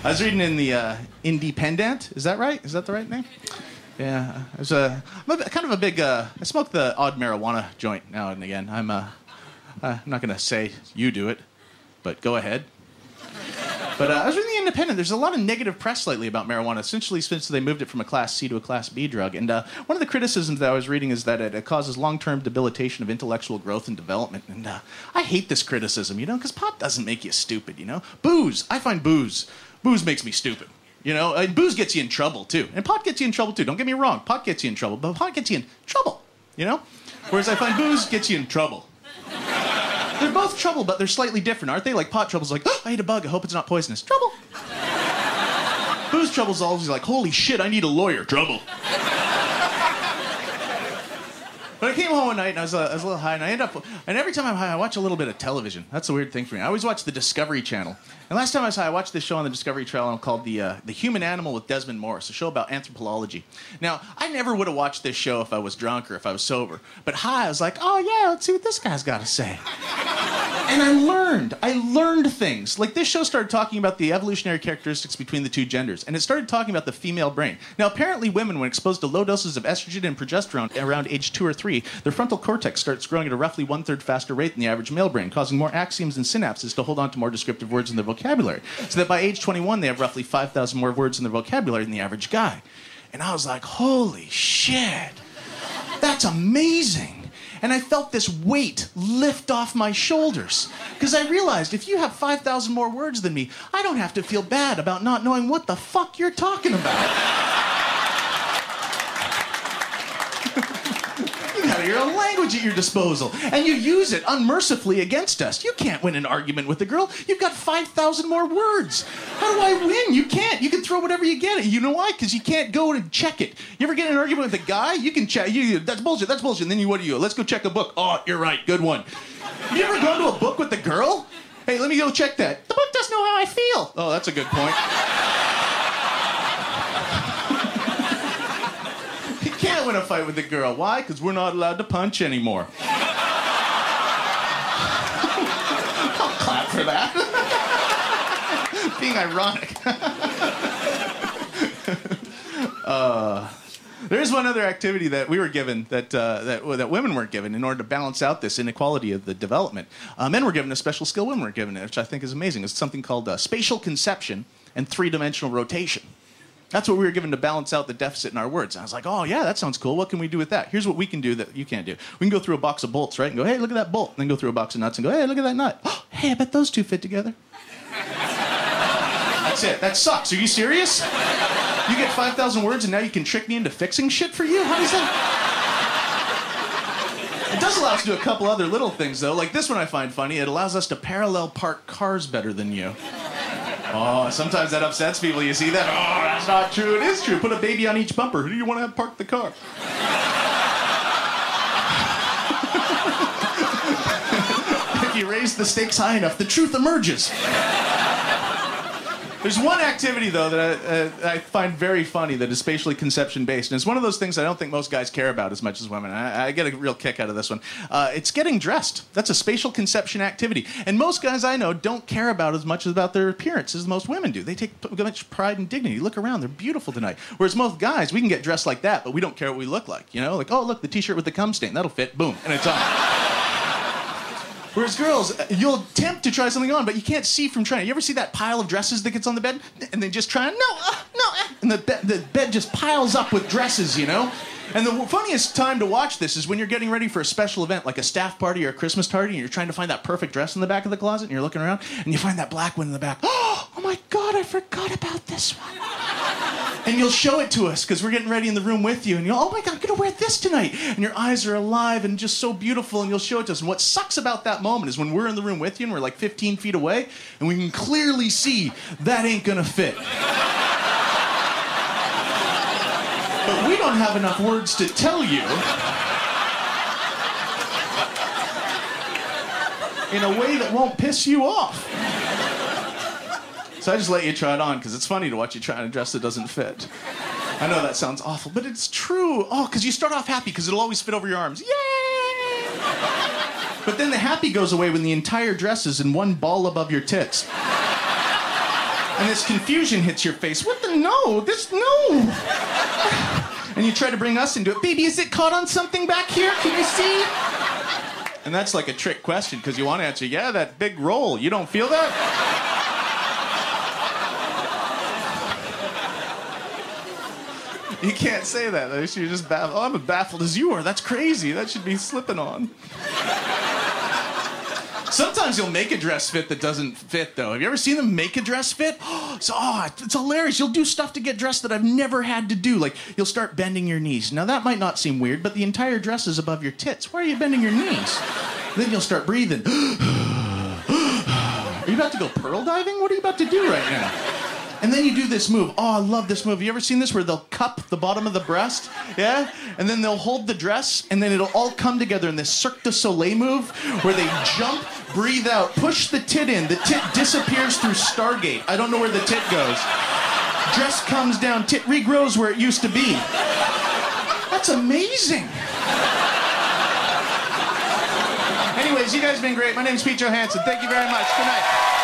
I was reading in the Independent. Is that right? Is that the right name? Yeah. I'm kind of a big. I smoke the odd marijuana joint now and again. I'm not going to say you do it, but go ahead. But I was reading the Independent. There's a lot of negative press lately about marijuana, essentially since they moved it from a Class C to a Class B drug. And one of the criticisms that I was reading is that it causes long-term debilitation of intellectual growth and development. And I hate this criticism, because pot doesn't make you stupid, Booze. I find booze makes me stupid. And booze gets you in trouble, too. And pot gets you in trouble, too. Don't get me wrong. Pot gets you in trouble, but pot gets you in trouble, Whereas I find booze gets you in trouble. They're both trouble, but they're slightly different, aren't they? Like pot trouble's like, oh, I ate a bug, I hope it's not poisonous. Trouble. Booze trouble's always like, holy shit, I need a lawyer. Trouble. But I came home one night and I was a little high, and every time I'm high, I watch a little bit of television. That's the weird thing for me. I always watch the Discovery Channel. And last time I was high, I watched this show on the Discovery Channel called The Human Animal with Desmond Morris, a show about anthropology. Now, I never would have watched this show if I was drunk or if I was sober. But high, I was like, oh yeah, let's see what this guy's got to say. And I learned things. Like this show started talking about the evolutionary characteristics between the two genders. And it started talking about the female brain. Now, apparently women, when exposed to low doses of estrogen and progesterone around age 2 or 3, their frontal cortex starts growing at a roughly 1/3 faster rate than the average male brain, causing more axioms and synapses to hold on to more descriptive words in their vocabulary. So that by age 21, they have roughly 5,000 more words in their vocabulary than the average guy. And I was like, holy shit, that's amazing. And I felt this weight lift off my shoulders. Because I realized if you have 5,000 more words than me, I don't have to feel bad about not knowing what the fuck you're talking about. You got your own language at your disposal, and you use it unmercifully against us. You can't win an argument with a girl. You've got 5,000 more words. How do I win? You can't. You can throw whatever you get. You know why? Because you can't go and check it. You ever get in an argument with a guy? You can check. That's bullshit. That's bullshit. And then what do you? Let's go check a book. Oh, you're right. Good one. Have you ever gone to a book with a girl? Hey, let me go check that. The book doesn't know how I feel. Oh, that's a good point. You can't win a fight with a girl. Why? Because we're not allowed to punch anymore. I'll clap for that. Being ironic. There's one other activity that we were given that women weren't given in order to balance out this inequality of the development. Men were given a special skill, women were given it, which I think is amazing. It's something called spatial conception and three-dimensional rotation. That's what we were given to balance out the deficit in our words. And I was like, oh, yeah, that sounds cool. What can we do with that? Here's what we can do that you can't do. We can go through a box of bolts, right? And go, hey, look at that bolt. And then go through a box of nuts and go, hey, look at that nut. Oh, hey, I bet those two fit together. That's it. That sucks. Are you serious? You get 5,000 words and now you can trick me into fixing shit for you? How does that... It does allow us to do a couple other little things, though. Like this one I find funny. It allows us to parallel park cars better than you. Oh, sometimes that upsets people. You see that? Oh, that's not true. It is true. Put a baby on each bumper. Who do you want to have park the car? If you raise the stakes high enough, the truth emerges. There's one activity, though, that I find very funny that is spatially conception-based. And it's one of those things I don't think most guys care about as much as women. I get a real kick out of this one. It's getting dressed. That's a spatial conception activity. And most guys I know don't care about as much about their appearance as most women do. They take much pride and dignity. Look around. They're beautiful tonight. Whereas most guys, we can get dressed like that, but we don't care what we look like. Like, oh, look, the T-shirt with the cum stain. That'll fit. Boom. And it's on. Whereas girls, you'll attempt to try something on, but you can't see from trying. You ever see that pile of dresses that gets on the bed? And then just try, no. And the bed just piles up with dresses, And the funniest time to watch this is when you're getting ready for a special event, like a staff party or a Christmas party, and you're trying to find that perfect dress in the back of the closet, and you're looking around, and you find that black one in the back. Oh my God, I forgot about this one. And you'll show it to us, because we're getting ready in the room with you, and you'll, oh my God, I'm going to wear this tonight. And your eyes are alive and just so beautiful, and you'll show it to us. And what sucks about that moment is when we're in the room with you, and we're like 15 feet away, and we can clearly see that ain't going to fit. But we don't have enough words to tell you in a way that won't piss you off. So I just let you try it on because it's funny to watch you try on a dress that doesn't fit. I know that sounds awful, but it's true. Oh, because you start off happy because it'll always fit over your arms. Yay! But then the happy goes away when the entire dress is in one ball above your tits. And this confusion hits your face. What the? No, this, no. And you try to bring us into it. Baby, is it caught on something back here? Can you see? And that's like a trick question, because you want to answer, yeah, that big roll. You don't feel that? You can't say that. You're just baffled. Oh, I'm as baffled as you are. That's crazy. That should be slipping on. Sometimes you'll make a dress fit that doesn't fit, though. Have you ever seen them make a dress fit? It's hilarious. You'll do stuff to get dressed that I've never had to do. Like, you'll start bending your knees. Now, that might not seem weird, but the entire dress is above your tits. Why are you bending your knees? Then you'll start breathing. Are you about to go pearl diving? What are you about to do right now? And then you do this move. Oh, I love this move. You ever seen this where they'll cup the bottom of the breast? Yeah? And then they'll hold the dress, and then it'll all come together in this Cirque du Soleil move where they jump, breathe out, push the tit in. The tit disappears through Stargate. I don't know where the tit goes. Dress comes down, tit regrows where it used to be. That's amazing. Anyways, you guys have been great. My name's Pete Johansson. Thank you very much. Good night.